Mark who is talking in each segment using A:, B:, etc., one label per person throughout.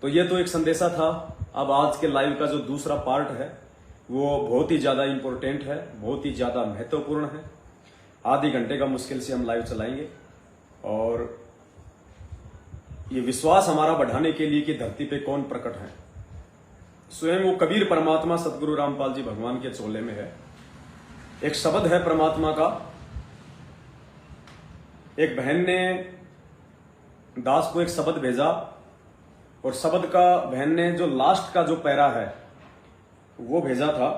A: तो ये तो एक संदेशा था। अब आज के लाइव का जो दूसरा पार्ट है वो बहुत ही ज्यादा इंपॉर्टेंट है, बहुत ही ज्यादा महत्वपूर्ण है। आधे घंटे का मुश्किल से हम लाइव चलाएंगे और ये विश्वास हमारा बढ़ाने के लिए कि धरती पे कौन प्रकट है। स्वयं वो कबीर परमात्मा सतगुरु रामपाल जी भगवान के चोले में है। एक शब्द है परमात्मा का। एक बहन ने दास को एक शब्द भेजा और शब्द का बहन ने जो लास्ट का जो पैरा है वो भेजा था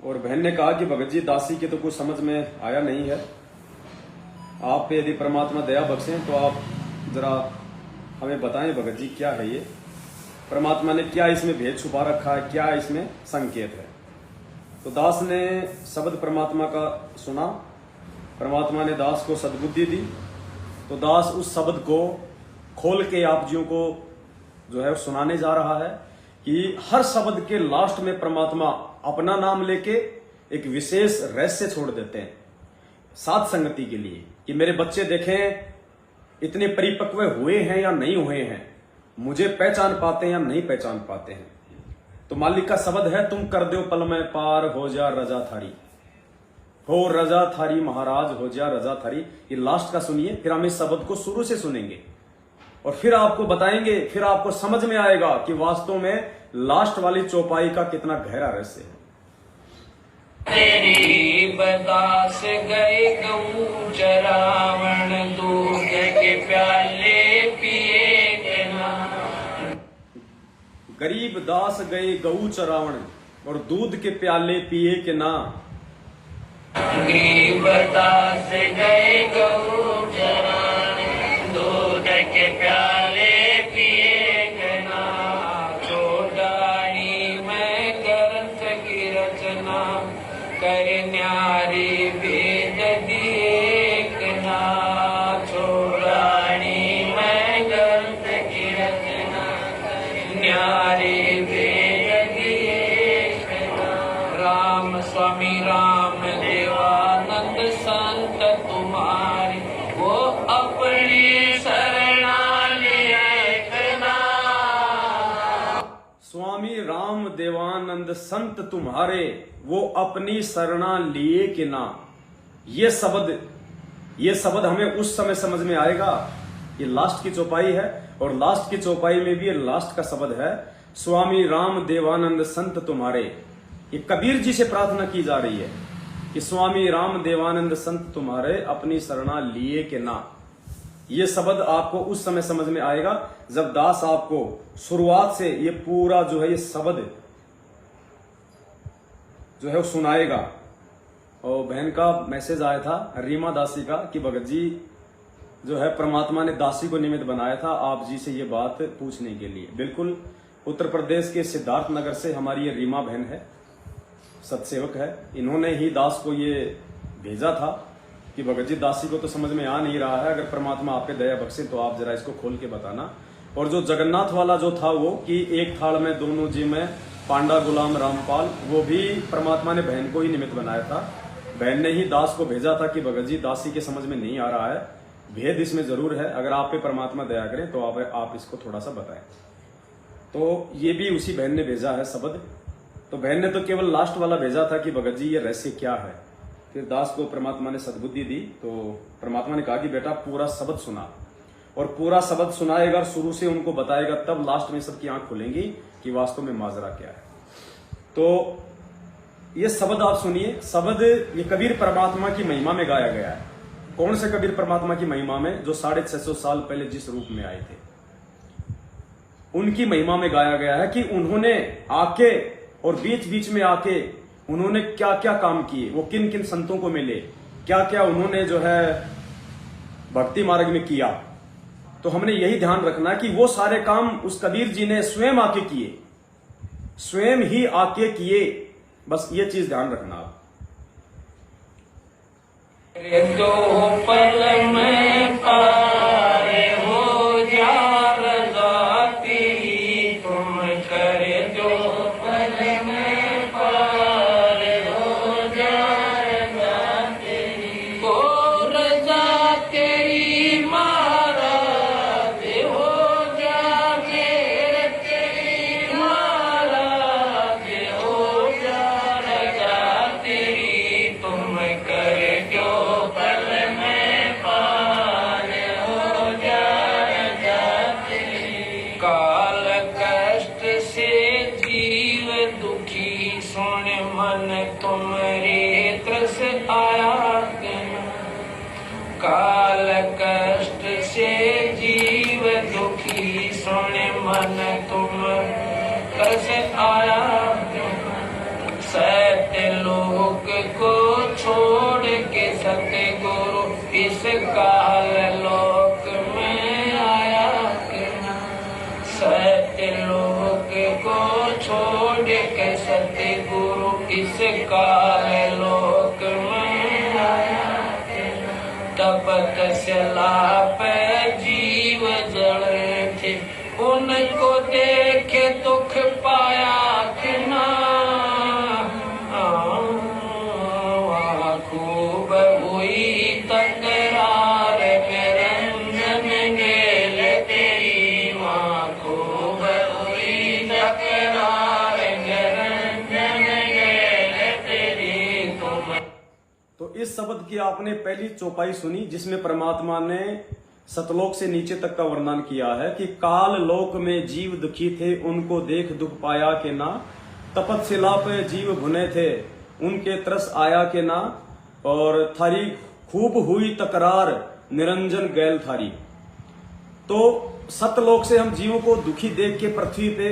A: और बहन ने कहा कि भगत जी दासी के तो कुछ समझ में आया नहीं है, आप पे यदि परमात्मा दया बख्शें तो आप जरा हमें बताएं भगत जी क्या है ये, परमात्मा ने क्या इसमें भेद छुपा रखा है, क्या इसमें संकेत है। तो दास ने शब्द परमात्मा का सुना, परमात्मा ने दास को सद्बुद्धि दी। तो दास उस शब्द को खोल के आप जियों को जो है सुनाने जा रहा है कि हर शब्द के लास्ट में परमात्मा अपना नाम लेके एक विशेष रहस्य छोड़ देते हैं साथ संगति के लिए कि मेरे बच्चे देखें इतने परिपक्व हुए हैं या नहीं हुए हैं, मुझे पहचान पाते हैं या नहीं पहचान पाते हैं। तो मालिक का शब्द है, तुम कर दो पल में पार हो जा रजा थारी, हो रजा थारी महाराज हो जा रजा थारी। ये लास्ट का सुनिए, फिर हम इस शब्द को शुरू से सुनेंगे और फिर आपको बताएंगे, फिर आपको समझ में आएगा कि वास्तव में लास्ट वाली चौपाई का कितना गहरा रहस्य है।
B: तेरी बदास गए गऊ चरावण, दूध के प्याले पिए के ना।
A: गरीब दास गए गऊ चरावण और दूध के प्याले पिए के ना।
B: गरीब दास गए गऊ चरावण, दूध के प्याले पिए के ना। छोड़ानी मैं ग्रंथ की रचना, कर न्यारी वेद दिए के ना। छोड़ानी मैं ग्रंथ की रचना, न्यारी वेद दिए के ना। राम स्वामी राम देवानंद संत तुम्हारी, वो अपनी शरणा लिए के ना।
A: स्वामी राम देवानंद संत तुम्हारे, वो अपनी शरणा लिए कि ना। ये शब्द हमें उस समय समझ में आएगा। ये लास्ट की चौपाई है और लास्ट की चौपाई में भी ये लास्ट का शब्द है, स्वामी राम देवानंद संत तुम्हारे। ये कबीर जी से प्रार्थना की जा रही है कि स्वामी राम देवानंद संत तुम्हारे, अपनी शरणा लिए कि ना। ये शब्द आपको उस समय समझ में आएगा जब दास आपको शुरुआत से ये पूरा जो है ये शब्द जो है वो सुनाएगा। और बहन का मैसेज आया था रीमा दासी का कि भगत जी जो है परमात्मा ने दासी को निमित्त बनाया था आप जी से ये बात पूछने के लिए। बिल्कुल, उत्तर प्रदेश के सिद्धार्थ नगर से हमारी ये रीमा बहन है, सत्सेवक है। इन्होंने ही दास को ये भेजा था कि भगत जी दासी को तो समझ में आ नहीं रहा है, अगर परमात्मा आप पे दया बख्शे तो आप जरा इसको खोल के बताना। और जो जगन्नाथ वाला जो था वो कि एक थाल में दोनों जी में पांडा गुलाम रामपाल, वो भी परमात्मा ने बहन को ही निमित्त बनाया था। बहन ने ही दास को भेजा था कि भगत जी दासी के समझ में नहीं आ रहा है, भेद इसमें जरूर है, अगर आप पे परमात्मा दया करें तो आप इसको थोड़ा सा बताएं। तो ये भी उसी बहन ने भेजा है शब्द। तो बहन ने तो केवल लास्ट वाला भेजा था कि भगत जी ये रहस्य क्या है। फिर दास को परमात्मा ने सद्बुद्धि दी तो परमात्मा ने कहा कि बेटा पूरा शब्द सुना, और पूरा शब्द सुनाएगा, शुरू से उनको बताएगा, तब लास्ट में सबकी आंख खुलेंगी कि वास्तव में माजरा क्या है। तो ये शब्द आप सुनिए। शब्द ये कबीर परमात्मा की महिमा में गाया गया है। कौन से कबीर परमात्मा की महिमा में? जो 650 साल पहले जिस रूप में आए थे उनकी महिमा में गाया गया है कि उन्होंने आके और बीच बीच में आके उन्होंने क्या क्या काम किए, वो किन किन संतों को मिले, क्या क्या उन्होंने जो है भक्ति मार्ग में किया। तो हमने यही ध्यान रखना कि वो सारे काम उस कबीर जी ने स्वयं आके किए, स्वयं ही आके किए। बस ये चीज ध्यान रखना आप।
B: दो पल में पार हो जा रज़ा तेरी, तुम करे दो पल में पार हो जा रज़ा तेरी। ओ रज़ा तेरी महाराज हो जा मेरे मन तुम कैसे आया, सत्य लोक को छोड़ के सतगुरु इस काल लोक में आया कि ना, सत्य लोक को छोड़ के सतगुरु इस काल लोक में आया कि ना, तपस्या पे जीव जड़े थे उनको देखे दुख पाया कि ना, खूब हुई तकरार निरंजन गेल तेरी माँ, खूब हुई तकरार निरंजन गेल तेरी तुम।
A: तो इस शब्द की आपने पहली चौपाई सुनी जिसमें परमात्मा ने सतलोक से नीचे तक का वर्णन किया है कि काल लोक में जीव दुखी थे उनको देख दुख पाया के ना, तपस्या पे जीव भुने थे उनके तरस आया के ना, और थारी खूब हुई तकरार निरंजन गैल थारी। तो सतलोक से हम जीवों को दुखी देख के पृथ्वी पे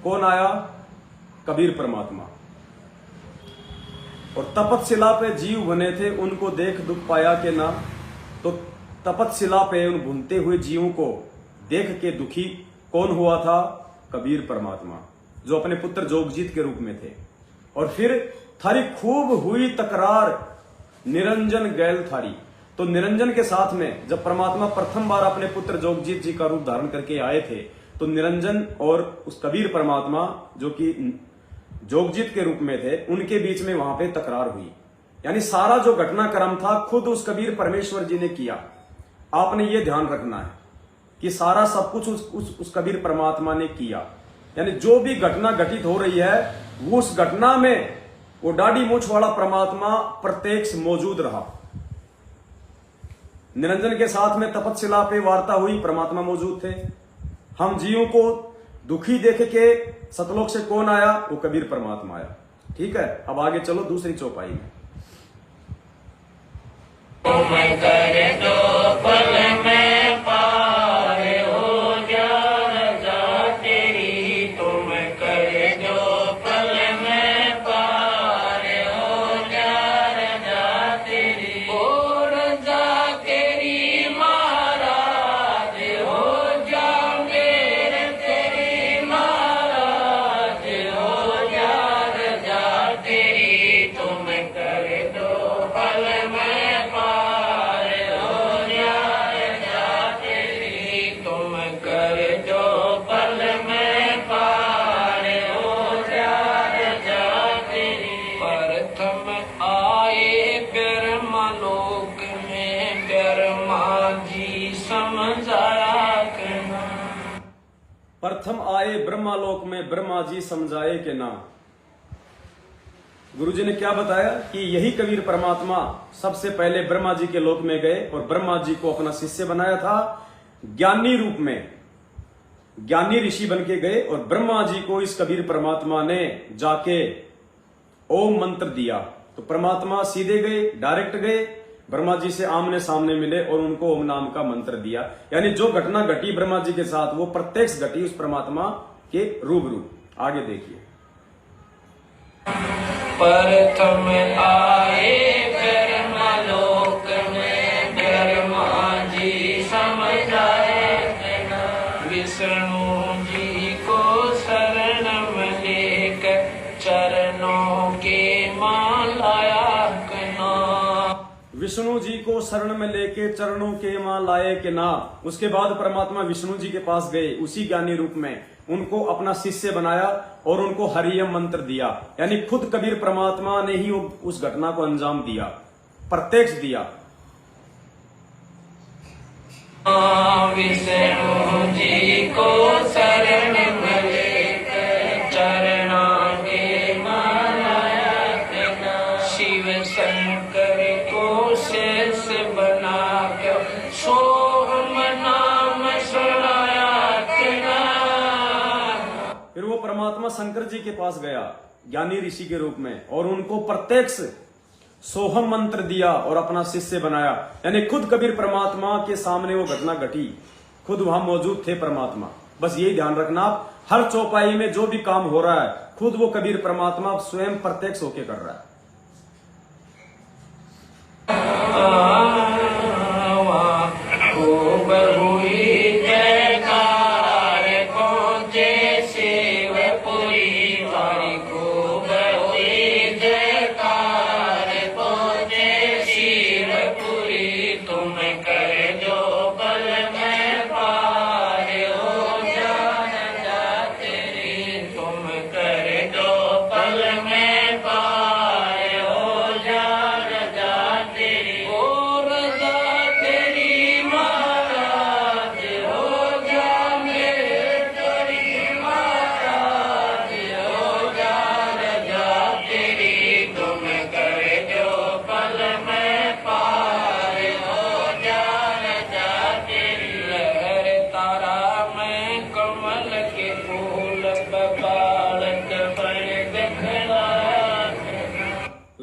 A: कौन आया? कबीर परमात्मा। और तपस्या पे जीव बने थे उनको देख दुख पाया के ना, तो तपस्या पे उन भुनते हुए जीवों को देख के दुखी कौन हुआ था? कबीर परमात्मा, जो अपने पुत्र जोगजीत के रूप में थे। और फिर थारी खूब हुई तकरार निरंजन गैल थारी। तो निरंजन के साथ में जब परमात्मा प्रथम बार अपने पुत्र जोगजीत जी का रूप धारण करके आए थे, तो निरंजन और उस कबीर परमात्मा जो कि जोगजीत के रूप में थे, उनके बीच में वहां पे तकरार हुई। यानी सारा जो घटनाक्रम था खुद उस कबीर परमेश्वर जी ने किया। आपने ये ध्यान रखना है कि सारा सब कुछ उस कबीर परमात्मा ने किया। यानी जो भी घटना घटित हो रही है वो उस घटना में वो दाढ़ी मूछ वाला परमात्मा प्रत्यक्ष मौजूद रहा। निरंजन के साथ में तपस्या पे वार्ता हुई, परमात्मा मौजूद थे। हम जीवों को दुखी देख के सतलोक से कौन आया? वो कबीर परमात्मा आया। ठीक है, अब आगे चलो दूसरी चौपाई में।
B: तुम कर दो पल में पार हो जा रजा तेरी, तुम कर दो पल में पार हो जा रजा तेरी, ओ रजा तेरी महाराज हो जा मेरे तेरी महाराज हो जा रजा तेरी, तुम कर दो पल में
A: प्रथम आए ब्रह्मालोक में ब्रह्मा जी समझाए के ना। गुरु जी ने क्या बताया कि यही कबीर परमात्मा सबसे पहले ब्रह्मा जी के लोक में गए और ब्रह्मा जी को अपना शिष्य बनाया था। ज्ञानी रूप में ज्ञानी ऋषि बन के गए और ब्रह्मा जी को इस कबीर परमात्मा ने जाके ओम मंत्र दिया। तो परमात्मा सीधे गए, डायरेक्ट गए, ब्रह्मा जी से आमने सामने मिले और उनको ओम नाम का मंत्र दिया। यानी जो घटना घटी ब्रह्मा जी के साथ वो प्रत्यक्ष घटी उस परमात्मा के रूबरू। आगे देखिए।
B: प्रथम आए ब्रह्मलोक में ब्रह्मा जी समझाए, विष्णु जी को शरण में लेकर चरणों के मालाया कना।
A: विष्णु जी को शरण में लेके चरणों के मां लाए के ना। उसके बाद परमात्मा विष्णु जी के पास गए, उसी ज्ञानी रूप में उनको अपना शिष्य बनाया और उनको हरियम मंत्र दिया। यानी खुद कबीर परमात्मा ने ही उस घटना को अंजाम दिया, प्रत्यक्ष दिया।
B: विष्णु जी को शरण में लेकर चरणों के मालाया कना। शिव शंकर को शेष बना कर सोहम नाम सुनाया कना।
A: फिर वो परमात्मा शंकर जी के पास गया ज्ञानी ऋषि के रूप में और उनको प्रत्यक्ष सोहम मंत्र दिया और अपना शिष्य बनाया। यानी खुद कबीर परमात्मा के सामने वो घटना घटी, खुद वहां मौजूद थे परमात्मा। बस यही ध्यान रखना आप, हर चौपाई में जो भी काम हो रहा है खुद वो कबीर परमात्मा स्वयं प्रत्यक्ष होके कर रहा है।
B: खूब हुई जयकार पहुंचे शिवपुरी वारी, खूब हुई जयकार पहुंचे शिवपुरी। तुम कर जो बल में पार हो जान जाते रे, तुम कर जो बल में पार हो जान जाते रे। ओ रजा तेरी महाराज हो जा मेरे तेरी महाराज हो जा रजा तेरी। तुम कर जो पल में पार हो जा रजा तेरी। लहर तारा में कमल के फूल बालक बन दिखला।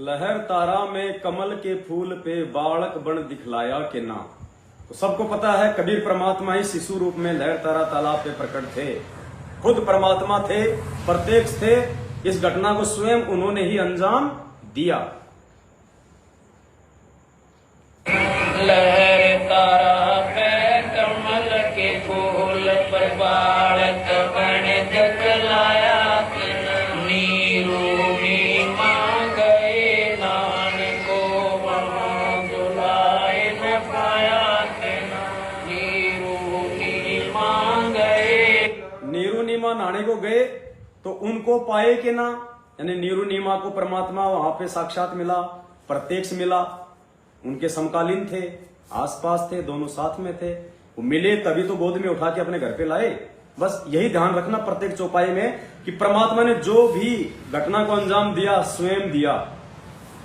A: लहर तारा में कमल के फूल पे बालक बन दिखलाया के ना। तो सबको पता है कबीर परमात्मा ही शिशु रूप में लहर तारा तालाब पे प्रकट थे, खुद परमात्मा थे, प्रत्यक्ष थे। इस घटना को स्वयं उन्होंने ही अंजाम दिया।
B: लहर तारा पे कमल के फूल पर बालक बन दिखलाया। नीरू नीमा गए नानको वहाँ दुलाए न पाया। नीरू नीमा गए,
A: नीरू नीमा नहाने को गए तो उनको पाए कि ना, यानी नीरू नीमा को परमात्मा वहां पे साक्षात मिला, प्रत्यक्ष मिला, उनके समकालीन थे, आसपास थे, दोनों साथ में थे। वो मिले तभी तो गोद में उठा के अपने घर पे लाए। बस यही ध्यान रखना प्रत्येक चौपाई में कि परमात्मा ने जो भी घटना को अंजाम दिया स्वयं दिया,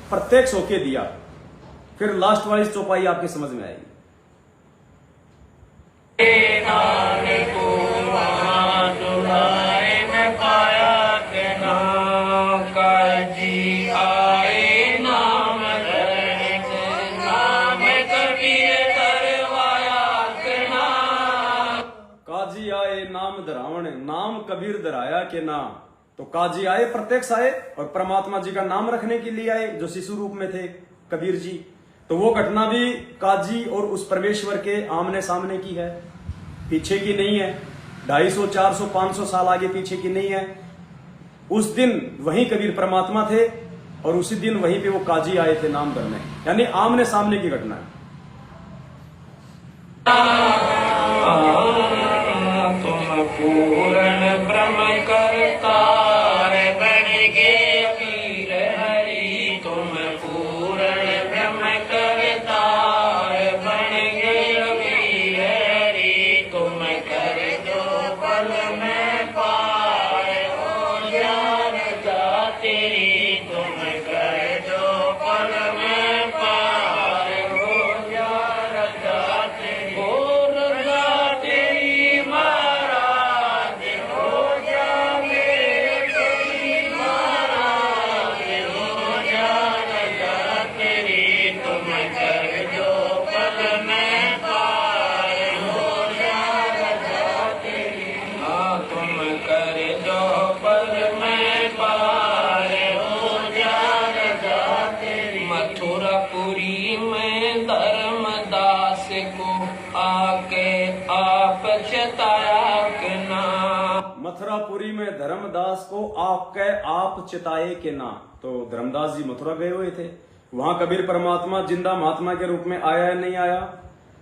A: प्रत्यक्ष होके दिया। फिर लास्ट वाली चौपाई आपकी समझ में आएगी।
B: नानको वहाँ दुलाए न पाया के नाम काजी आए नाम धरने से। नाम कबीर धरवाया के नाम।
A: काजी आए नाम धरावण, नाम कबीर धराया के नाम। तो काजी आए, प्रत्यक्ष आए और परमात्मा जी का नाम रखने के लिए आए, जो शिशु रूप में थे कबीर जी। तो वो घटना भी काजी और उस परमेश्वर के आमने सामने की है, पीछे की नहीं है। 250, 400, 500 साल आगे पीछे की नहीं है। उस दिन वहीं कबीर परमात्मा थे और उसी दिन वहीं पे वो काजी आए थे नाम धरने, यानी आमने सामने की घटना है।
B: तुम पूर्ण ब्रह्म करता बन गे पीर हरि। तुम पूर्ण ब्रह्म करता बन गे पीर हरि। तुम कर जो बल में पार हो जान जा तेरी। तुम कर जो बल में पार हो जान जा तेरी। हो रजा तेरी महाराज हो जा मेरे तेरी महाराज हो जा रजा तेरी। तुम कर जो पल में पार हो जा रजा तेरी। हाँ तुम कर जो पल में पार हो जा रजा तेरी। मथुरापुरी में धर्मदास को आके आप चताया के नाम।
A: मथुरापुरी में धर्मदास को आके आप चिताए के ना। तो धर्मदास जी मथुरा गए हुए थे, वहां कबीर परमात्मा जिंदा महात्मा के रूप में आया या नहीं आया,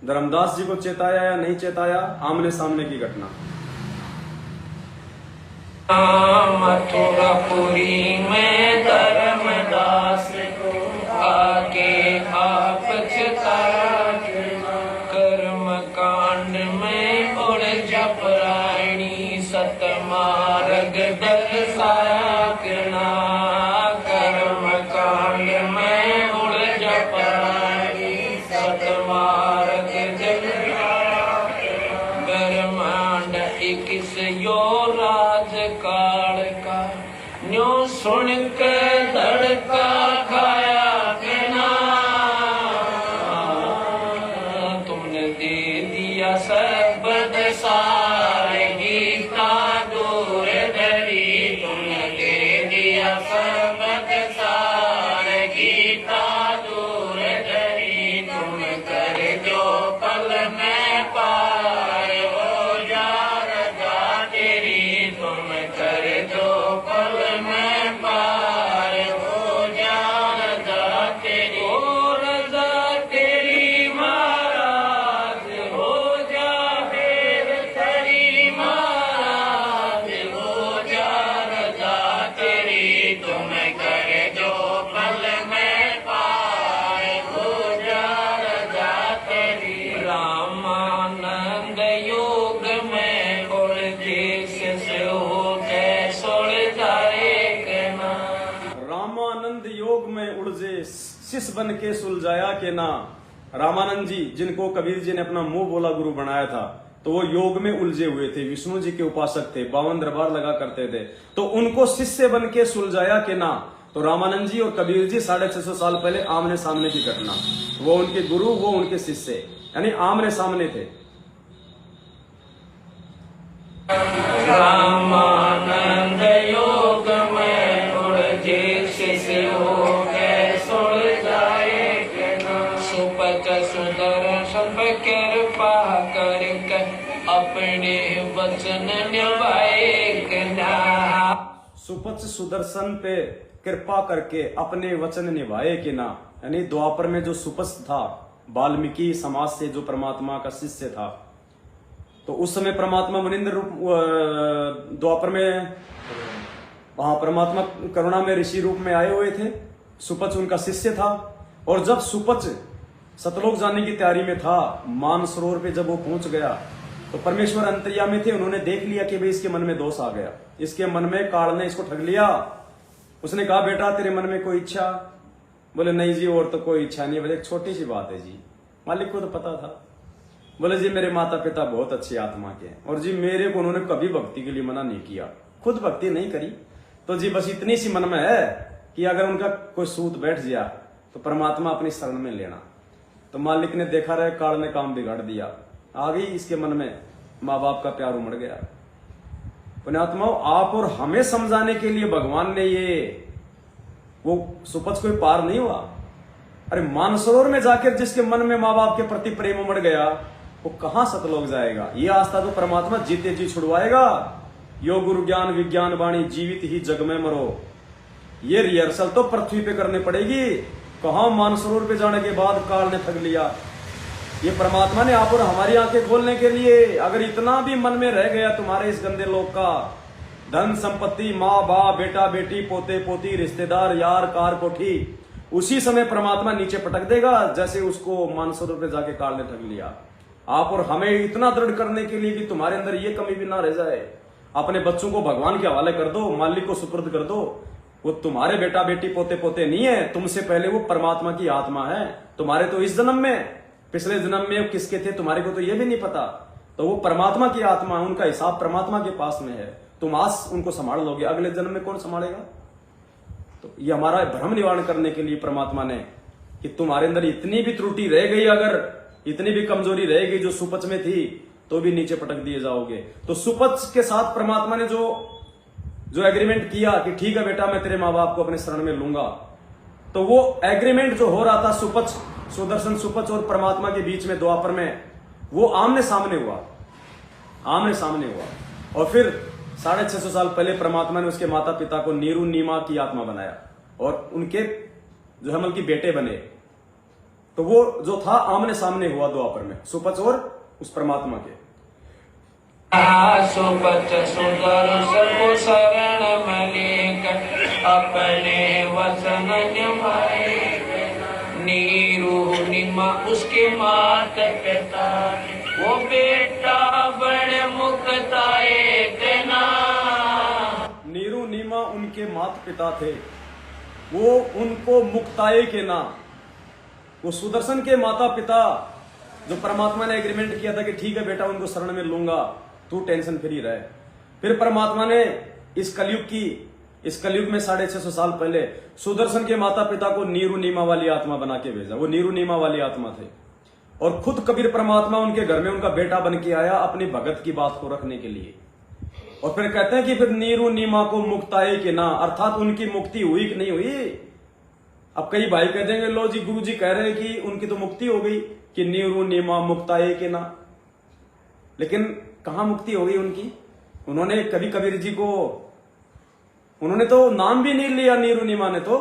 A: धर्मदास जी को चेताया या नहीं चेताया, आमने सामने की घटना।
B: मथुरापुरी में धर्मदास को आके आप चिताया के नाम। कर्म कांड में उड़ जपरायणी सतमार्ग दर्शाया के नाम। कर्म कांड में उड़ जपरायणी सतमार्ग दर्शाया के नाम। ब्रह्मांड 21 यो राजकाल का न्यो सुन के धड़का खाया के नाम। तुमने दे दिया सब सारगी
A: शिष्य बन के सुलझाया के ना। रामानंद जी, जिनको कबीर जी ने अपना मुंह बोला गुरु बनाया था, तो वो योग में उलझे हुए थे, विष्णु जी के उपासक थे, 52 दरबार लगा करते थे, तो उनको शिष्य बन के सुलझाया के ना। तो रामानंद जी और कबीर जी 650 साल पहले आमने सामने की घटना, वो उनके गुरु, वो उनके शिष्य, यानी आमने सामने थे।
B: रामानंद योग में उलझे शिष्य हो गए सुलझाए के ना। सुपच सुदर्शन पे कृपा करके अपने वचन निभाए के ना।
A: सुपच सुदर्शन पे कृपा करके अपने वचन निभाए के ना। यानी द्वापर में जो सुपच था, वाल्मीकि समाज से जो परमात्मा का शिष्य था, तो उस समय परमात्मा मनिंद्र रूप, द्वापर में वहां परमात्मा करुणा में ऋषि रूप में आए हुए थे। सुपच उनका शिष्य था। और जब सुपच सतलोक जाने की तैयारी में था, मानसरोवर पे जब वो पहुंच गया, तो परमेश्वर अंतर्यामी थे, उन्होंने देख लिया कि भाई इसके मन में दोष आ गया, इसके मन में काल ने इसको ठग लिया। उसने कहा, बेटा तेरे मन में कोई इच्छा? बोले नहीं जी, और तो कोई इच्छा नहीं। बोले एक छोटी सी बात है जी, मालिक को तो पता था। बोले जी मेरे माता पिता बहुत अच्छी आत्मा के हैं, और जी मेरे को उन्होंने कभी भक्ति के लिए मना नहीं किया, खुद भक्ति नहीं करी, तो जी बस इतनी सी मन में है कि अगर उनका कोई सूत बैठ गया तो परमात्मा अपनी शरण में लेना। तो मालिक ने देखा रहे, काल ने काम बिगाड़ दिया, आ गई इसके मन में माँ बाप का प्यार उमड़ गया। पुण्यात्माओं, आप और हमें समझाने के लिए भगवान ने ये, वो सुपच कोई पार नहीं हुआ। अरे मानसरोवर में जाकर जिसके मन में माँ बाप के प्रति प्रेम उमड़ गया, वो कहां सतलोक जाएगा? ये आस्था तो परमात्मा जीते जी छुड़वाएगा। यो गुरु ज्ञान विज्ञान वाणी जीवित ही जग में मरो, ये रिहर्सल तो पृथ्वी पे करनी पड़ेगी। कहां मानसरोवर पे जाने के बाद काल ने ठग लिया। ये परमात्मा ने आप और हमारी आंखें खोलने के लिए, अगर इतना भी मन में रह गया तुम्हारे इस गंदे लोक का, धन संपत्ति, माँ बाप, बेटा बेटी, पोते पोती, रिश्तेदार, यार, कार, कोठी, उसी समय परमात्मा नीचे पटक देगा जैसे उसको मानसरोवर पे जाके काल ने ठग लिया। आप और हमें इतना दृढ़ करने के लिए कि तुम्हारे अंदर ये कमी भी ना रह जाए, अपने बच्चों को भगवान के हवाले कर दो, मालिक को सुपुर्द कर दो। वो तुम्हारे बेटा बेटी पोते पोते नहीं है, तुमसे पहले वो परमात्मा की आत्मा है। तुम्हारे तो इस जन्म में, पिछले जन्म में किसके थे तुम्हारे को तो ये भी नहीं पता। तो वो परमात्मा की आत्मा है, उनका हिसाब परमात्मा के पास में है। तुम आज उनको संभाल लोगे, अगले जन्म में कौन संभालेगा? तो ये हमारा भ्रम निवारण करने के लिए परमात्मा ने, कि तुम्हारे अंदर इतनी भी त्रुटि रह गई, अगर इतनी भी कमजोरी रह गई जो सुपच में थी, तो भी नीचे पटक दिए जाओगे। तो सुपच के साथ परमात्मा ने जो एग्रीमेंट किया कि ठीक है बेटा मैं तेरे माँ बाप को अपने शरण में लूंगा, तो वो एग्रीमेंट जो हो रहा था सुपच, सुदर्शन सुपच और परमात्मा के बीच में द्वापर में, वो आमने सामने हुआ, आमने सामने हुआ। और फिर 650 साल पहले परमात्मा ने उसके माता पिता को नीरू नीमा की आत्मा बनाया और उनके जो हमल की बेटे बने। तो वो जो था आमने सामने हुआ द्वापर में, सुपच और उस परमात्मा के।
B: सुपच सुदर्शन को शरण में लेकर अपने वचन निभाए, नीरू नीमा उसके माता पिता, वो बेटा बड़े मुक्ताए देना।
A: नीरू नीमा उनके माता पिता थे, वो उनको मुक्ताए के ना। वो सुदर्शन के माता पिता जो परमात्मा ने एग्रीमेंट किया था कि ठीक है बेटा उनको शरण में लूंगा, तू टेंशन फ्री रहे। फिर परमात्मा ने इस कलयुग में 650 साल पहले सुदर्शन के माता पिता को नीरू नीमा वाली आत्मा बना के भेजा। वो नीरू नीमा वाली आत्मा थे और खुद कबीर परमात्मा उनके घर में उनका बेटा बन के आया अपनी भगत की बात को रखने के लिए। और फिर कहते हैं कि फिर नीरू नीमा को मुक्ताए के ना, अर्थात उनकी मुक्ति हुई कि नहीं हुई। अब कई भाई कह देंगे लो जी गुरु जी कह रहे हैं कि उनकी तो मुक्ति हो गई, कि नीरू नीमा मुक्ताए के ना, लेकिन कहां मुक्ति हो गई उनकी? उन्होंने कभी कबीर जी को, उन्होंने तो नाम भी नहीं लिया नीरू नीमा ने। तो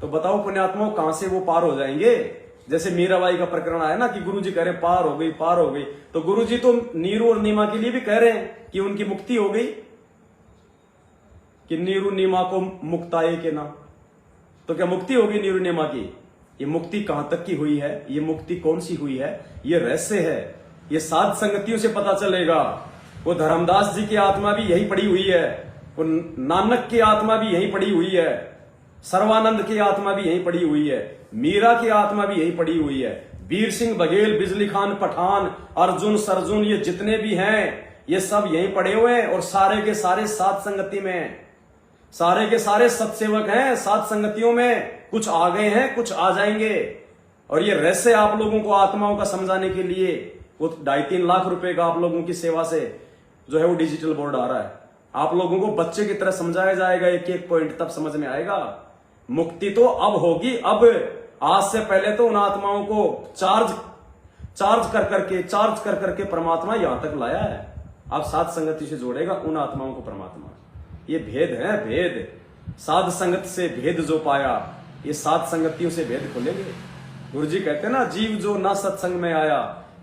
A: बताओ पुण्यात्माओं कहां से वो पार हो जाएंगे? जैसे मीराबाई का प्रकरण आया ना कि गुरु जी कह रहे पार हो गई, पार हो गई, तो गुरु जी तो नीरू और नीमा के लिए भी कह रहे हैं कि उनकी मुक्ति हो गई, कि नीरू नीमा को मुक्ताए के ना। तो क्या मुक्ति होगी नीरू नीमा की? ये मुक्ति कहां तक की हुई है, ये मुक्ति कौन सी हुई है, ये रहस्य है, ये साध संगतियों से पता चलेगा। वो धर्मदास जी की आत्मा भी यही पड़ी हुई है, वो नानक की आत्मा भी यही पड़ी हुई है, सर्वानंद की आत्मा भी यहीं पड़ी हुई है, मीरा की आत्मा भी यहीं पड़ी हुई है, वीर सिंह बघेल, बिजली खान पठान, अर्जुन सरजुन, ये जितने भी हैं ये सब यहीं पड़े हुए हैं और सारे के सारे सात संगति में हैं। सारे के सारे सत्सेवक हैं सात संगतियों में, कुछ आ गए हैं कुछ आ जाएंगे। और ये रहस्य आप लोगों को आत्माओं का समझाने के लिए वो 2.5-3 लाख रुपए का आप लोगों की सेवा से जो है वो डिजिटल बोर्ड आ रहा है। आप लोगों को बच्चे की तरह समझाया जाएगा एक एक पॉइंट, तब समझ में आएगा। मुक्ति तो अब होगी, अब आज से पहले तो उन आत्माओं को चार्ज कर करके परमात्मा यहां तक लाया है। अब साध संगति से जोड़ेगा उन आत्माओं को परमात्मा। ये भेद है, भेद। साध संगत से भेद जो पाया, ये साध संगतियों से भेद खुलेंगे। गुरु जी कहते हैं ना, जीव जो ना सत्संग में आया,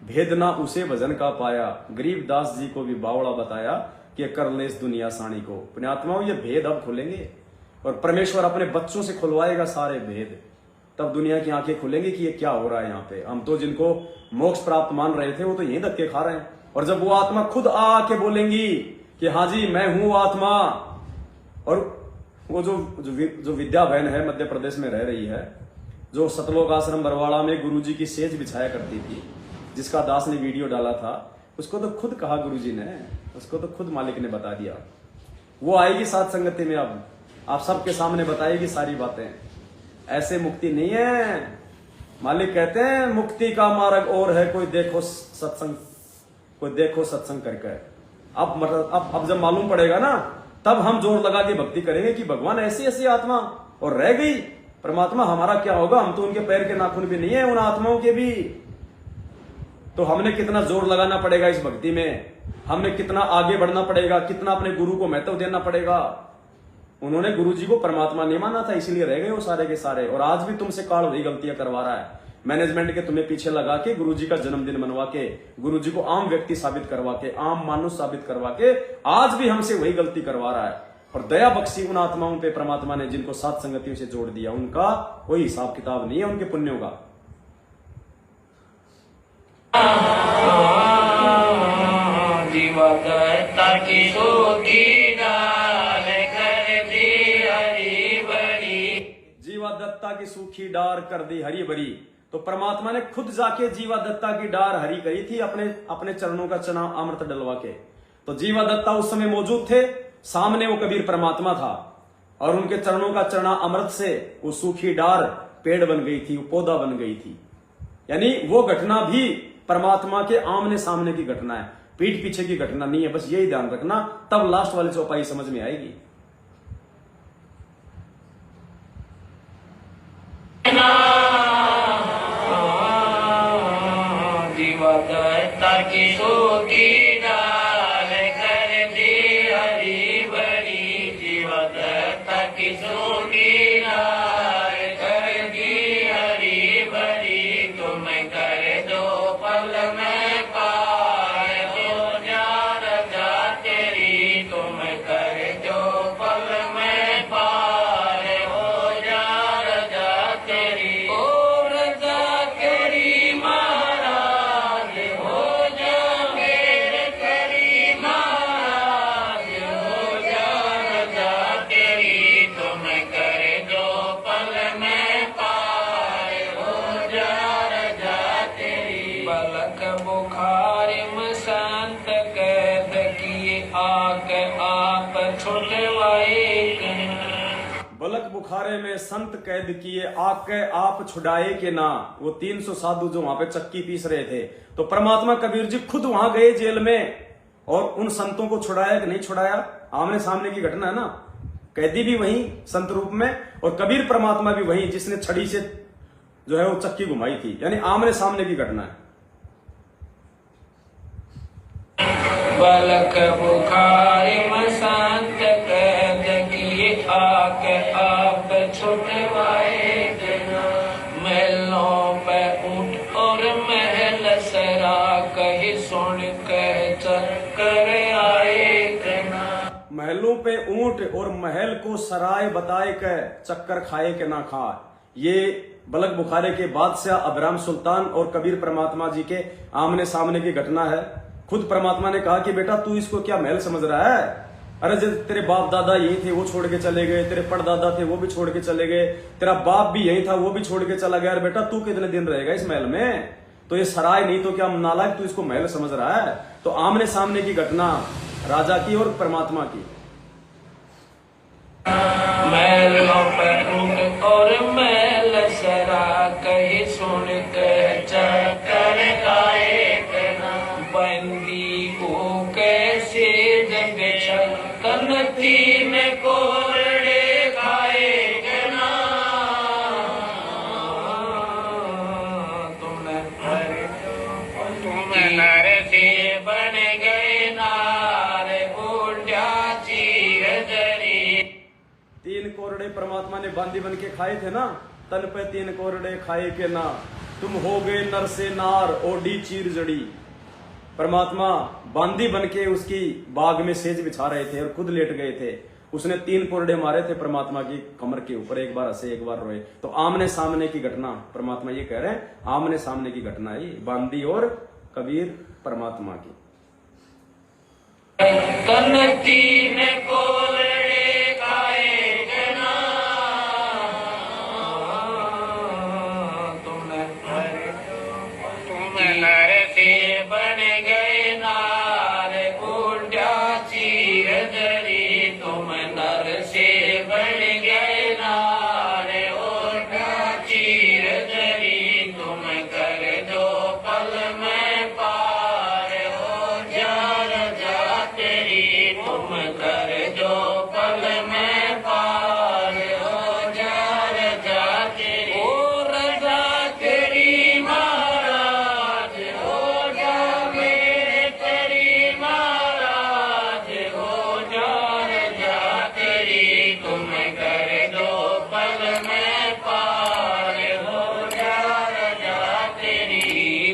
A: भेद ना उसे भजन का पाया। गरीबदास जी को भी बावड़ा बताया कि कर ले इस दुनिया साणी को। पुण्यात्माओं, ये भेद अब खुलेंगे और परमेश्वर अपने बच्चों से खुलवाएगा सारे भेद। तब दुनिया की आंखें खुलेंगी कि ये क्या हो रहा है यहाँ पे। हम तो जिनको मोक्ष प्राप्त मान रहे थे वो तो यही धक्के खा रहे हैं। और जब वो आत्मा खुद आके बोलेंगी कि हाँ जी मैं हूं आत्मा, और वो जो विद्या बहन है मध्य प्रदेश में रह रही है, जो सतलोक आश्रम बरवाड़ा में गुरुजी की सेज बिछाया करती थी, जिसका दास ने वीडियो डाला था, उसको तो खुद कहा गुरुजी ने, उसको तो खुद मालिक ने बता दिया। वो आएगी साथ संगति में, अब आप सबके सामने बताएगी सारी बातें। ऐसे मुक्ति नहीं है। मालिक कहते हैं मुक्ति का मार्ग और है, कोई देखो सत्संग करके। अब मतलब अब जब मालूम पड़ेगा ना, तब हम जोर लगा के भक्ति करेंगे कि भगवान ऐसी ऐसी आत्मा और रह गई, परमात्मा हमारा क्या होगा। हम तो उनके पैर के नाखून भी नहीं है, उन आत्माओं के भी। तो हमने कितना जोर लगाना पड़ेगा इस भक्ति में, हमने कितना आगे बढ़ना पड़ेगा, कितना अपने गुरु को महत्व देना पड़ेगा। उन्होंने गुरु जी को परमात्मा नहीं माना था, इसीलिए रह गए वो सारे के सारे। और आज भी तुमसे काल वही गलतियां करवा रहा है, मैनेजमेंट के तुम्हें पीछे लगा के, गुरु जी का जन्मदिन मनवा के, गुरु जी को आम व्यक्ति साबित करवा के, आम मानुष साबित करवा के आज भी हमसे वही गलती करवा रहा है। और दया बख्शी उन आत्माओं पे परमात्मा ने जिनको सात संगतियों से जोड़ दिया, उनका कोई हिसाब किताब नहीं है उनके पुण्यों का।
B: जीवदत्ता की सोती डाल कर दी हरी भरी,
A: जीवादत्ता की सूखी डार कर दी हरी भरी। तो परमात्मा ने खुद जाके जीवादत्ता की डार हरी करी थी, अपने चरणों का चना अमृत डलवा के। तो जीवादत्ता उस समय मौजूद थे, सामने वो कबीर परमात्मा था, और उनके चरणों का चना अमृत से वो सूखी डार पेड़ बन गई थी, वो पौधा बन गई थी। यानी वो घटना भी परमात्मा के आमने सामने की घटना है, पीठ पीछे की घटना नहीं है। बस यही ध्यान रखना, तब लास्ट वाली चौपाई समझ में आएगी।
B: जीवदत्ता की सोती डाल कर दी हरी भरी, जीवदत्ता की सोती डाल कर दी हरी भरी। तुम कर दो पल में पार हो जा रजा तेरी, तुम कर दो पल में पार हो जा रजा तेरी। ओ रजा तेरी महाराज हो जा मेरे तेरी महाराज हो जा रजा तेरी, तुम कर दो पल में पार हो जा रजा तेरी। बलक बुखार में संत कैद किए आके आप छुटवाए,
A: बलक बुखारे में संत कैद किए आके आप छुड़ाए के ना। वो 300 साधु जो वहां पे चक्की पीस रहे थे, तो परमात्मा कबीर जी खुद वहां गए जेल में, और उन संतों को छुड़ाया कि नहीं छुड़ाया, आमने सामने की घटना है ना। कैदी भी वही संत रूप में, और कबीर परमात्मा भी वही जिसने छड़ी से जो है वो चक्की घुमाई थी, यानी आमने सामने की घटना है।
B: बलक बुखार में संत कैद किए आके आप छुटवाए देना। महलों पे ऊंट और महल सरा कही सुन कह चक्कर आए देना।
A: महलों पे ऊंट और महल को सराय बताए के चक्कर खाए के ना खा। ये बलक बुखारे के बादशाह अबराम सुल्तान और कबीर परमात्मा जी के आमने सामने की घटना है। खुद परमात्मा ने कहा कि बेटा तू इसको क्या महल समझ रहा है, अरे जब तेरे बाप दादा यही थे वो छोड़ के चले गए, तेरे परदादा थे वो भी छोड़ के चले गए, तेरा बाप भी यही था वो भी छोड़ के चला गया, अरे बेटा तू कितने दिन रहेगा इस महल में? तो ये सराय नहीं तो क्या नालायक तू इसको महल समझ रहा है? तो आमने सामने की घटना राजा की और परमात्मा की।
B: महलों पर ऊंट और महल सरा कही सुन के चक्कर खाए ना, बंदी को कैसे जग छक्कन तीन कोरड़े खाए ना। तुम नर से बन गए नार उल्टा चीर जरी।
A: तीन कोरड़े परमात्मा ने बांदी बन के खाए थे ना, तन पे तीन कोरड़े खाए के ना, तुम हो गए नर से नार ओडी चीर जड़ी। परमात्मा बांदी बन के उसकी बाग में सेज बिछा रहे थे और खुद लेट गए थे। उसने तीन कोरड़े मारे थे परमात्मा की कमर के ऊपर, एक बार हंसे एक बार रोए। तो आमने सामने की घटना परमात्मा ये कह रहे हैं, आमने सामने की घटना है बांदी और कबीर परमात्मा की।
B: तन तीन कोरड़े खाए ना, तुम नर से बन गए नार उल्टा चीर जरी। तुम नर से बन गए नार उल्टा चीर जरी। तुम कर दो पल में पार हो जा रजा तेरी। तुम कर दो पल में पार हो जा रजा तेरी। ओ रजा तेरी महाराज हो जा मेरे तेरी महाराज हो जा रजा तेरी। तुम कर दो पल में पार हो जा रजा तेरी।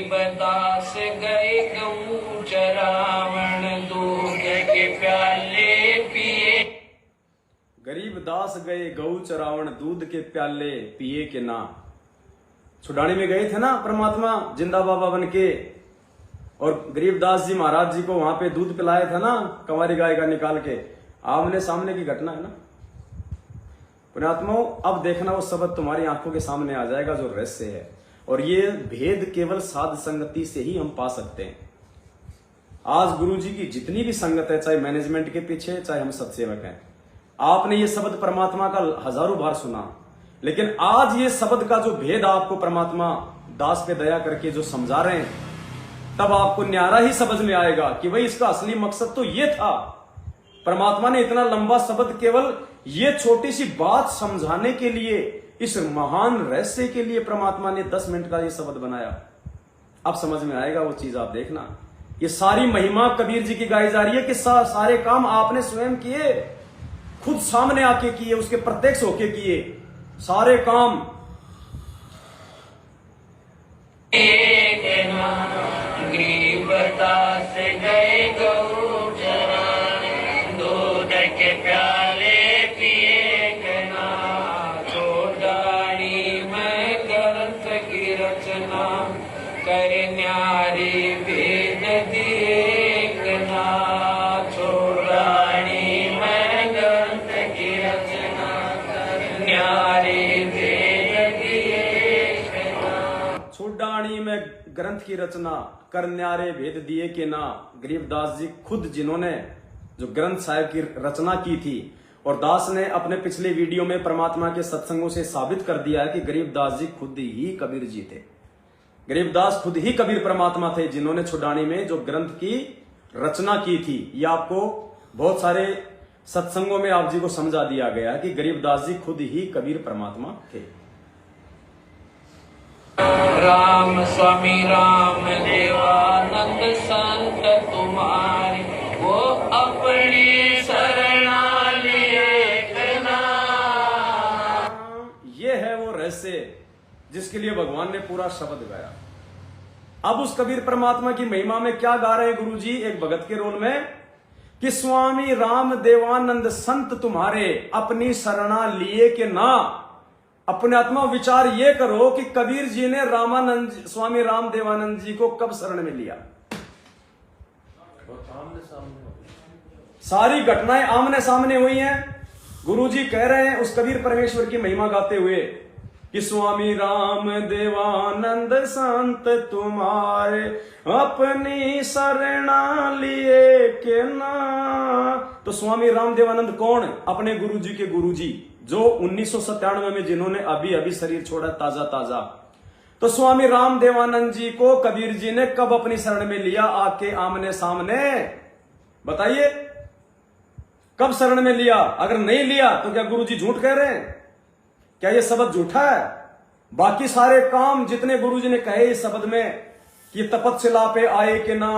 B: बदास गए गऊ चरावण दूध के प्याले पिए।
A: गरीब दास गए गऊ चरावण दूध के प्याले पिए के ना। छुड़ाने में गए थे ना परमात्मा जिंदा बाबा बन के, और गरीबदास जी महाराज जी को वहां पे दूध पिलाया था ना कंवारी गाय का निकाल के। आमने सामने की घटना है ना पुण्यात्माओं। अब देखना वो शब्द तुम्हारी आंखों के सामने आ जाएगा जो रहस्य है, और ये भेद केवल साध संगति से ही हम पा सकते हैं। आज गुरु जी की जितनी भी संगत है, चाहे मैनेजमेंट के पीछे चाहे हम सत्सेवक हैं, आपने ये शब्द परमात्मा का हजारों बार सुना, लेकिन आज ये शब्द का जो भेद आपको परमात्मा दास पे दया करके जो समझा रहे हैं, तब आपको न्यारा ही समझ में आएगा कि भाई इसका असली मकसद तो ये था। परमात्मा ने इतना लंबा शब्द केवल ये छोटी सी बात समझाने के लिए, इस महान रहस्य के लिए परमात्मा ने 10 मिनट का ये शब्द बनाया। अब समझ में आएगा वो चीज, आप देखना। ये सारी महिमा कबीर जी की गाई जा रही है कि सारे काम आपने स्वयं किए, खुद सामने आके किए, उसके प्रत्यक्ष होके किए सारे काम।
B: गरीबदास गए गऊ चराने दूध के प्याले पिए गना। छोड़ानी में ग्रंथ की रचना कर न्यारी भेद दिए गना। छोड़ानी में ग्रंथ की रचना कर न्यारी भेद दिए गना।
A: छोड़ानी में ग्रंथ की रचना कर न्यारे भेद दिए के ना। गरीबदास जी खुद जिन्होंने जो ग्रंथ साहिब की रचना की थी, और दास ने अपने पिछले वीडियो में परमात्मा के सत्संगों से साबित कर दिया है कि गरीबदास जी खुद ही कबीर जी थे। गरीबदास खुद ही कबीर परमात्मा थे जिन्होंने छुड़ानी में जो ग्रंथ की रचना की थी। ये आपको बहुत सारे सत्संगों में आप जी को समझा दिया गया कि गरीबदास जी खुद ही कबीर परमात्मा थे।
B: राम स्वामी राम देवानंद संत तुम्हारे वो अपनी शरणा लिए करना।
A: ये है वो रहस्य जिसके लिए भगवान ने पूरा शब्द गाया। अब उस कबीर परमात्मा की महिमा में क्या गा रहे हैं गुरु जी एक भगत के रोल में, कि स्वामी राम देवानंद संत तुम्हारे अपनी शरणा लिए के ना। अपने आत्मा विचार ये करो कि कबीर जी ने रामानंद स्वामी राम देवानंद जी को कब शरण में लिया। सारी घटनाएं आमने सामने हुई हैं। गुरुजी कह रहे हैं उस कबीर परमेश्वर की महिमा गाते हुए कि स्वामी राम देवानंद संत तुम्हारे अपनी शरणा लिए के ना। तो स्वामी राम देवानंद कौन? अपने गुरुजी के गुरुजी, जो 1997 में जिन्होंने अभी अभी शरीर छोड़ा ताजा ताजा। तो स्वामी राम देवानंद जी को कबीर जी ने कब अपनी शरण में लिया? आके आमने सामने, बताइए कब शरण में लिया? अगर नहीं लिया तो क्या गुरुजी झूठ कह रहे हैं? क्या ये शब्द झूठा है? बाकी सारे काम जितने गुरुजी ने कहे इस शब्द में कि तपस्या पे आए कि ना,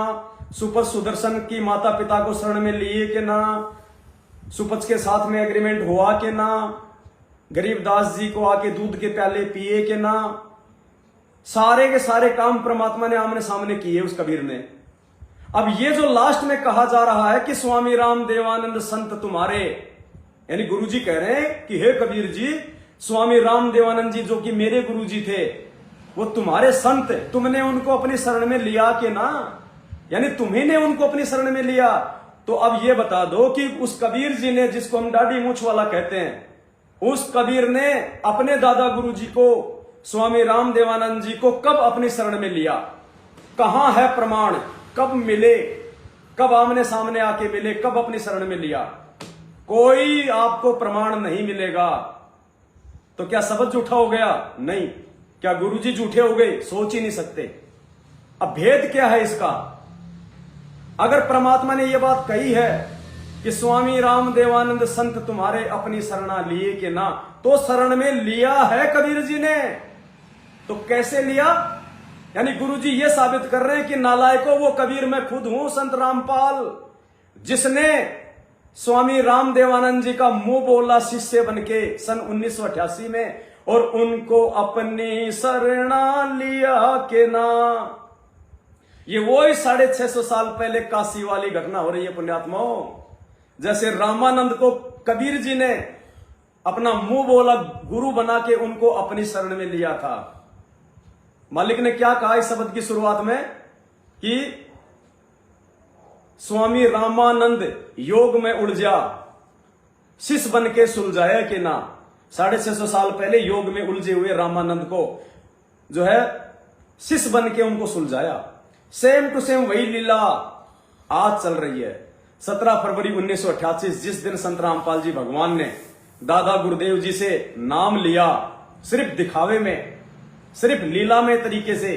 A: सुपच सुदर्शन की माता पिता को शरण में लिए कि ना, सुपच के साथ में एग्रीमेंट हुआ कि ना, गरीबदास जी को आके दूध के प्याले पिए कि ना, सारे के सारे काम परमात्मा ने आमने सामने किए उस कबीर ने। अब ये जो लास्ट में कहा जा रहा है कि स्वामी राम देवानंद संत तुम्हारे, यानी गुरुजी कह रहे हैं कि हे कबीर जी, स्वामी राम देवानंद जी जो कि मेरे गुरुजी थे वो तुम्हारे संत, तुमने उनको अपनी शरण में लिया कि ना, यानी तुम्ही ने उनको अपनी शरण में लिया। तो अब ये बता दो कि उस कबीर जी ने, जिसको हम दाढ़ी मूछ वाला कहते हैं, उस कबीर ने अपने दादा गुरुजी को, स्वामी राम देवानंद जी को कब अपनी शरण में लिया? कहां है प्रमाण? कब मिले? कब आमने सामने आके मिले? कब अपनी शरण में लिया? कोई आपको प्रमाण नहीं मिलेगा। तो क्या शब्द झूठा हो गया? नहीं। क्या गुरुजी झूठे हो गए? सोच ही नहीं सकते। अब भेद क्या है इसका? अगर परमात्मा ने यह बात कही है कि स्वामी राम देवानंद संत तुम्हारे अपनी शरणा लिए कि ना, तो शरण में लिया है कबीर जी ने। तो कैसे लिया? यानी गुरुजी ये साबित कर रहे हैं कि नालायकों, वो कबीर मैं खुद हूं, संत रामपाल, जिसने स्वामी राम देवानंद जी का मुंह बोला शिष्य बनके सन 1988 में, और उनको अपनी शरणा लिया के ना। ये वो ही 650 साल पहले काशी वाली घटना हो रही है पुण्यात्माओं। जैसे रामानंद को कबीर जी ने अपना मुंह बोला गुरु बना के उनको अपनी शरण में लिया था। मालिक ने क्या कहा इस शब्द की शुरुआत में कि स्वामी रामानंद योग में उलझा, शिष्य बन के सुलझाया कि ना। 650 साल पहले योग में उलझे हुए रामानंद को जो है शिष्य बन के उनको सुलझाया। सेम टू सेम वही लीला आज चल रही है। 17 फरवरी 1988 जिस दिन संत रामपाल जी भगवान ने दादा गुरुदेव जी से नाम लिया, सिर्फ दिखावे में, सिर्फ लीलामय तरीके से,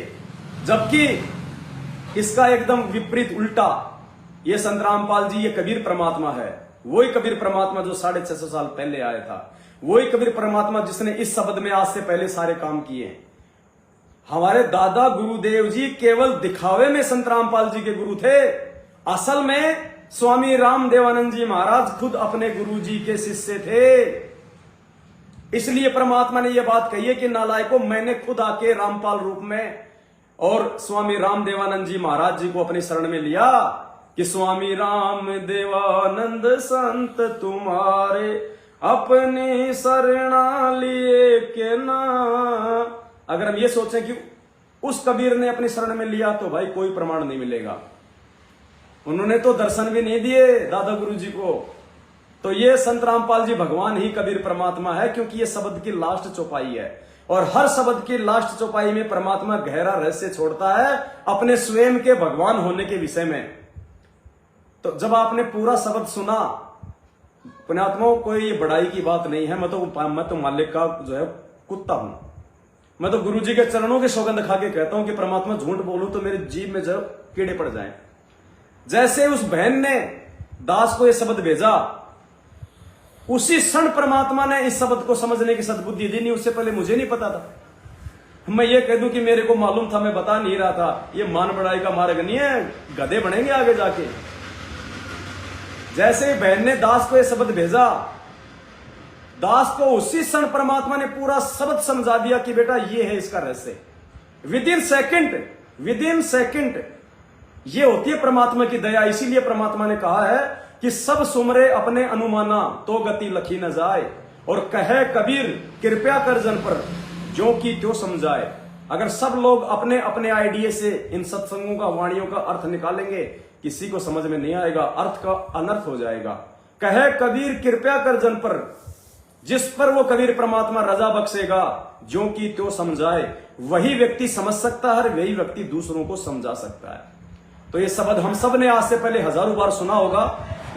A: जबकि इसका एकदम विपरीत उल्टा, ये संत रामपाल जी, ये कबीर परमात्मा है। वही कबीर परमात्मा जो 650 साल पहले आया था, वही कबीर परमात्मा जिसने इस शब्द में आज से पहले सारे काम किए। हमारे दादा गुरुदेव जी केवल दिखावे में संत रामपाल जी के गुरु थे। असल में स्वामी राम देवानंद जी महाराज खुद अपने गुरु जी के शिष्य थे। इसलिए परमात्मा ने यह बात कही है कि नालायकों, मैंने खुद आके रामपाल रूप में और स्वामी राम देवानंद जी महाराज जी को अपनी शरण में लिया कि स्वामी राम देवानंद संत तुम्हारे अपनी शरणा लिए के ना। अगर हम ये सोचें कि उस कबीर ने अपनी शरण में लिया, तो भाई कोई प्रमाण नहीं मिलेगा। उन्होंने तो दर्शन भी नहीं दिए दादा गुरु जी को। तो ये संत रामपाल जी भगवान ही कबीर परमात्मा है, क्योंकि ये शब्द की लास्ट चौपाई है। और हर शब्द की लास्ट चौपाई में परमात्मा गहरा रहस्य छोड़ता है अपने स्वयं के भगवान होने के विषय में। तो जब आपने पूरा शब्द सुना, पुण्यात्माओं, कोई ये बड़ाई की बात नहीं है। मैं तो मालिक का जो है कुत्ता हूं। मैं तो गुरु जी के चरणों की सौगंध खा के कहता हूं कि परमात्मा झूठ बोलूं तो मेरे जीभ में जो कीड़े पड़ जाएं। जैसे उस बहन ने दास को यह शब्द भेजा, उसी क्षण परमात्मा ने इस शब्द को समझने की सद्बुद्धि दी। नहीं, उससे पहले मुझे नहीं पता था। मैं ये कह दूं कि मेरे को मालूम था, मैं बता नहीं रहा था, ये मान बढ़ाई का मार्ग नहीं है, गधे बनेंगे आगे जाके। जैसे बहन ने दास को यह शब्द भेजा, दास को उसी क्षण परमात्मा ने पूरा शब्द समझा दिया कि बेटा ये है इसका रहस्य। विद इन सेकंड ये होती है परमात्मा की दया। इसीलिए परमात्मा ने कहा है कि सब सुमरे अपने अनुमाना तो गति लखी न जाए, और कहे कबीर कृपया कर जन पर जो की त्यों समझाए। अगर सब लोग अपने अपने आइडिया से इन सत्संगों का, वाणियों का अर्थ निकालेंगे किसी को समझ में नहीं आएगा, अर्थ का अनर्थ हो जाएगा। कहे कबीर कृपया कर जन पर, जिस पर वो कबीर परमात्मा रजा बख्शेगा, जो कि त्यो समझाए, वही व्यक्ति समझ सकता है, वही व्यक्ति दूसरों को समझा सकता है। तो ये शब्द हम सब ने आज से पहले हजारों बार सुना होगा,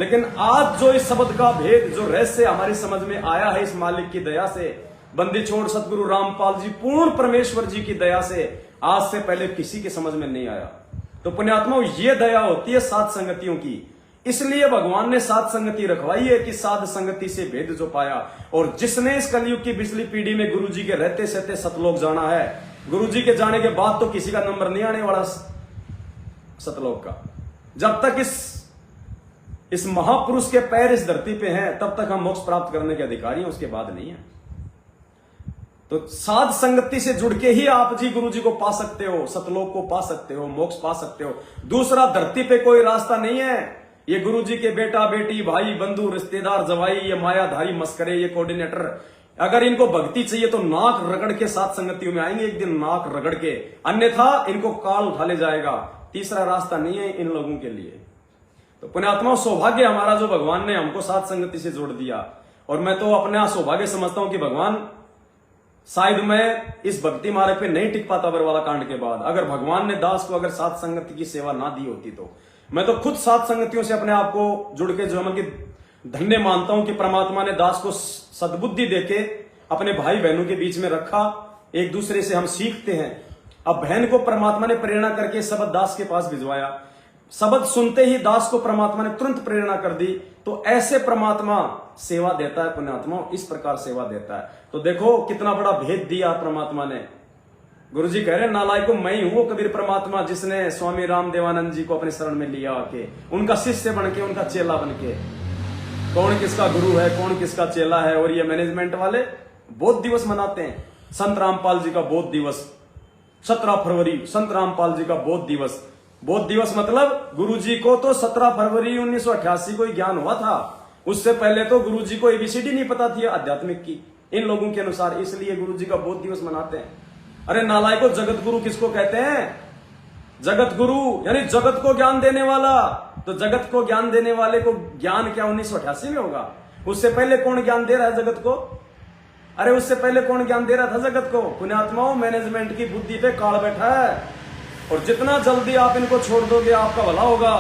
A: लेकिन आज जो इस शब्द का भेद, जो रहस्य हमारी समझ में आया है इस मालिक की दया से, बंदी छोड़ सतगुरु रामपाल जी पूर्ण परमेश्वर जी की दया से, आज से पहले किसी के समझ में नहीं आया। तो पुण्यात्माओं, ये दया होती है साध संगतियों की। इसलिए भगवान ने साध संगति रखवाई है कि साध संगति से भेद जो पाया। और जिसने इस कलयुग की पिछली पीढ़ी में गुरु जी के रहते सहते सतलोक जाना है, गुरु जी के जाने के बाद तो किसी का नंबर नहीं आने वाला सतलोक का। जब तक इस महापुरुष के पैर इस धरती पे हैं, तब तक हम मोक्ष प्राप्त करने के अधिकारी हैं, उसके बाद नहीं है। तो साध संगति से जुड़ के ही आप जी गुरु जी को पा सकते हो, सतलोक को पा सकते हो, मोक्ष पा सकते हो। दूसरा धरती पे कोई रास्ता नहीं है। ये गुरु जी के बेटा बेटी भाई बंधु रिश्तेदार जवाई, ये मायाधारी मस्करे, ये कोऑर्डिनेटर, अगर इनको भक्ति चाहिए तो नाक रगड़ के साथ संगतियों में आएंगे एक दिन, नाक रगड़ के, अन्यथा इनको काल उठा ले जाएगा। तीसरा रास्ता नहीं है इन लोगों के लिए। तो पुण्यात्माओं, सौभाग्य हमारा जो भगवान ने हमको साथ संगति से जोड़ दिया। और मैं तो अपना सौभाग्य समझता हूं कि भगवान, शायद मैं इस भक्ति मार्ग पे नहीं टिक पाता बरवाला कांड के बाद, अगर भगवान ने दास को अगर साथ संगति की सेवा ना दी होती तो मैं तो खुद साथ संगतियों से अपने आप को जुड़ के जो है धन्य मानता हूं कि परमात्मा ने दास को सद्बुद्धि देके अपने भाई बहनों के बीच में रखा। एक दूसरे से हम सीखते हैं। अब बहन को परमात्मा ने प्रेरणा करके शब्द दास के पास भिजवाया, शब्द सुनते ही दास को परमात्मा ने तुरंत प्रेरणा कर दी। तो ऐसे परमात्मा सेवा देता है पुण्यात्मा, इस प्रकार सेवा देता है। तो देखो कितना बड़ा भेद दिया परमात्मा ने। गुरु जी कह रहे हैं, नालायकों मैं ही हूं वो कबीर परमात्मा जिसने स्वामी राम देवानंद जी को अपने शरण में लिया आके, उनका शिष्य बन के, उनका चेला बन के। कौन किसका गुरु है, कौन किसका चेला है। और ये मैनेजमेंट वाले बोध दिवस मनाते हैं, संत रामपाल जी का बोध दिवस, 17 फरवरी संत रामपाल जी का बोध दिवस। बोध दिवस मतलब गुरु जी को तो 17 फरवरी 1988 को ही ज्ञान हुआ था। उससे पहले तो गुरु जी को एबीसीडी नहीं पता थी आध्यात्मिक की इन लोगों के अनुसार, इसलिए गुरु जी का बोध दिवस मनाते हैं। अरे नालायकों, जगत गुरु किसको कहते हैं? जगत गुरु यानी जगत को ज्ञान देने वाला। तो जगत को ज्ञान देने वाले को ज्ञान क्या 1988 में होगा? उससे पहले कौन ज्ञान दे रहा है जगत को? अरे उससे पहले कौन ज्ञान दे रहा था जगत को? पुण्यात्माओं, मैनेजमेंट की बुद्धि पे काल बैठा है। और जितना जल्दी आप इनको छोड़ दोगे आपका भला होगा,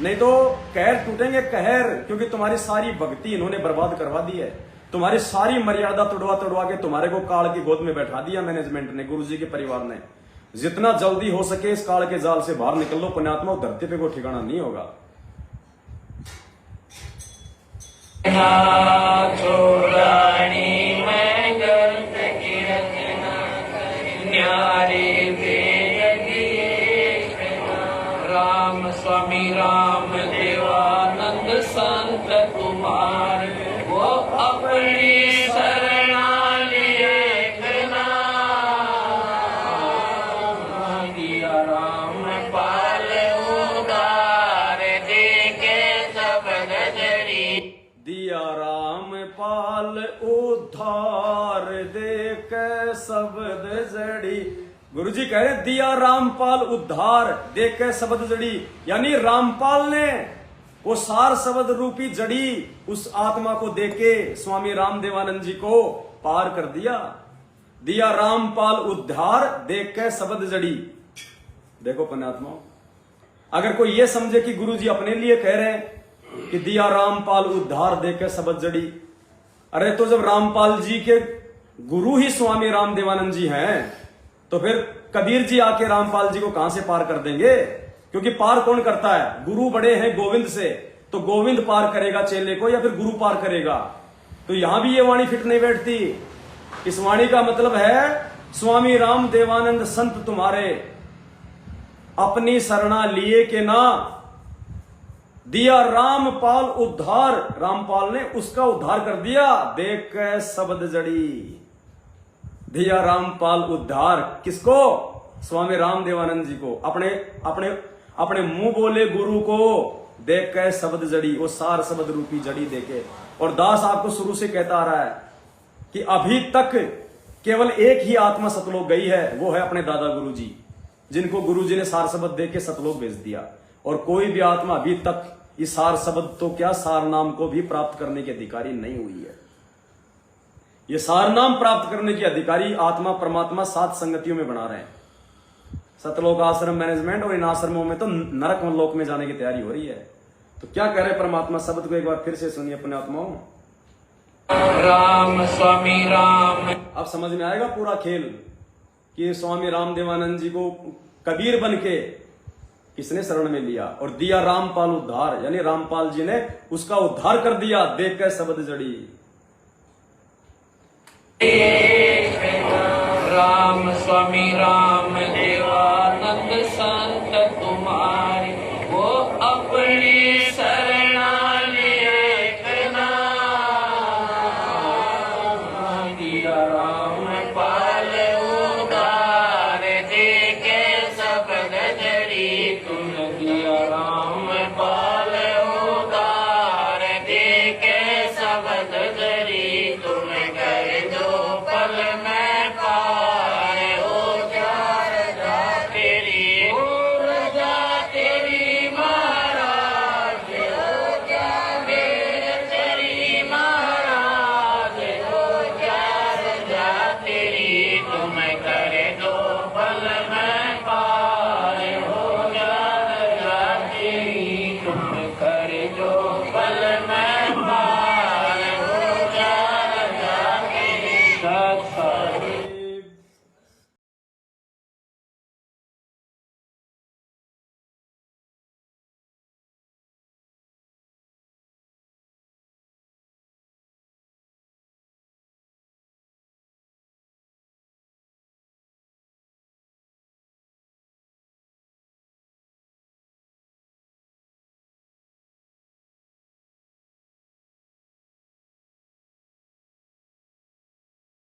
A: नहीं तो कहर टूटेंगे कहर। क्योंकि तुम्हारी सारी भक्ति इन्होंने बर्बाद करवा दी है, तुम्हारी सारी मर्यादा तोड़वा के तुम्हारे को काल की गोद में बैठा दिया मैनेजमेंट ने, गुरु जी के परिवार ने। जितना जल्दी हो सके इस काल के जाल से बाहर निकल लो पुण्यात्मा, धरती पे कोई ठिकाना नहीं होगा।
B: राम स्वामी राम देवानंद संत तुम्हारे, वो अपनी शरणा लिए दिया राम पाल उदार देके सबद जड़ी,
A: दिया राम पाल उद्धार देके शब्द जड़ी। गुरु जी कह रहे दिया रामपाल उद्धार देके शब्द जड़ी, यानी रामपाल ने वो सार शब्द रूपी जड़ी उस आत्मा को देके स्वामी राम देवानंद जी को पार कर दिया। दिया रामपाल उद्धार देके शब्द जड़ी। देखो पुण्यात्मा, अगर कोई ये समझे कि गुरु जी अपने लिए कह रहे हैं कि दिया रामपाल उद्धार देके शब्द जड़ी, अरे तो जब रामपाल जी के गुरु ही स्वामी राम देवानंद जी हैं, तो फिर कबीर जी आके रामपाल जी को कहां से पार कर देंगे? क्योंकि पार कौन करता है? गुरु बड़े हैं गोविंद से, तो गोविंद पार करेगा चेले को या फिर गुरु पार करेगा? तो यहां भी ये वाणी फिट नहीं बैठती। इस वाणी का मतलब है स्वामी राम देवानंद संत तुम्हारे, अपनी शरणा लिए के ना दिया रामपाल उद्धार। रामपाल ने उसका उद्धार कर दिया, देख के शब्द जड़ी। दिया रामपाल उद्धार किसको? स्वामी राम देवानंद जी को। अपने अपने अपने मुंह बोले गुरु को देख के शब्द जड़ी, वो सार शब्द रूपी जड़ी देके। और दास आपको शुरू से कहता आ रहा है कि अभी तक केवल एक ही आत्मा सतलोक गई है, वो है अपने दादा गुरु जी, जिनको गुरु जी ने सार शब्द देके सतलोक भेज दिया। और कोई भी आत्मा अभी तक इस सार शब्द तो क्या सार नाम को भी प्राप्त करने की अधिकारी नहीं हुई है। ये सार नाम प्राप्त करने की अधिकारी आत्मा परमात्मा 7 संगतियों में बना रहे हैं। सतलोक आश्रम मैनेजमेंट और इन आश्रमों में तो नरक लोक में जाने की तैयारी हो रही है। तो क्या कह रहे परमात्मा शब्द को एक बार फिर से सुनिए अपने आत्माओं।
B: राम स्वामी राम।
A: अब समझ में आएगा पूरा खेल कि स्वामी रामदेवानंद जी को कबीर बन के किसने शरण में लिया और दिया रामपाल उद्धार, यानी रामपाल जी ने उसका उद्धार कर दिया। देख कर शब्द जड़ी
B: राम स्वामी राम देव।